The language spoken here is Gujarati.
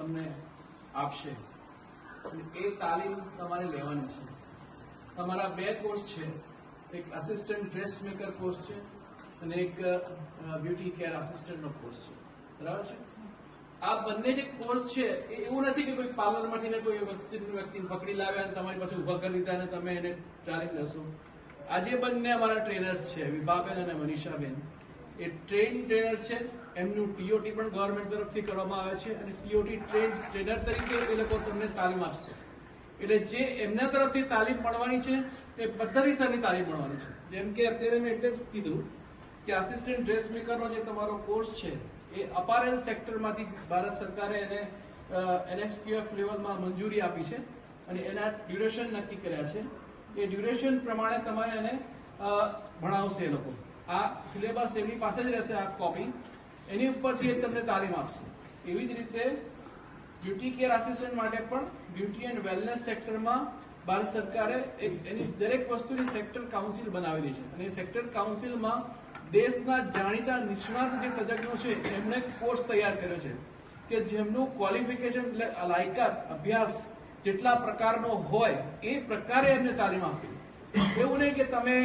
તમને આપશે એ તાલીમ તમારે લેવાની છે. તમારા 2 કોર્સ છે, એક આસિસ્ટન્ટ ડ્રેસ મેકર કોર્સ છે અને એક બ્યુટી કેર આસિસ્ટન્ટનો કોર્સ છે. બરાબર છે? આ બંને જે કોર્સ છે એ એવું નથી કે કોઈ પાર્લરમાંથી કોઈ વ્યક્તિને પકડી લાવ્યા અને તમારી પાસે ઉભા કરી દીધા અને તમે એને તાલીમ લેશો. આજે બંને અમારા ટ્રેનર્સ છે, વિભાબેન અને મનીષાબેન, એ ટ્રેનર છે. એમનું ટીઓટી પણ ગવર્મેન્ટ તરફથી કરવામાં આવે છે અને ટીઓટી ટ્રેનર તરીકે એ લોકો તમને તાલીમ આપશે. એટલે જે એમના તરફથી તાલીમ મળવાની છે એ પદ્ધતિસરની તાલીમ મળવાની છે. જેમ કે અત્યારે મેં એટલે જ કીધું કે આસિસ્ટન્ટ ડ્રેસ મેકરનો જે તમારો કોર્સ છે એ અપારેલ સેક્ટરમાંથી ભારત સરકારે એને NSQF લેવલમાં મંજૂરી આપી છે અને એના ડ્યુરેશન નક્કી કર્યા છે. એ ડ્યુરેશન પ્રમાણે તમારે એને ભણાવશે એ લોકો. આ સિલેબસ એમની પાસે જ રહેશે, આ કોપી એની ઉપરથી તમને તાલીમ આપશે. એવી જ રીતે બ્યુટી કેર આસિસ્ટન્ટ માટે પણ બ્યુટી એન્ડ વેલનેસ સેક્ટરમાં ભારત સરકારે એની દરેક વસ્તુની સેક્ટર કાઉન્સિલ બનાવેલી છે અને સેક્ટર કાઉન્સિલમાં દેશના જાણીતા નિષ્ણાત જે તજજ્ઞો છે એમણે કોર્સ તૈયાર કર્યો છે કે જેમનું ક્વોલિફિકેશન એટલે લાયકાત અભ્યાસ જેટલા પ્રકારનો હોય એ પ્રકારે એમને તાલીમ આપી. એવું નહીં કે તમે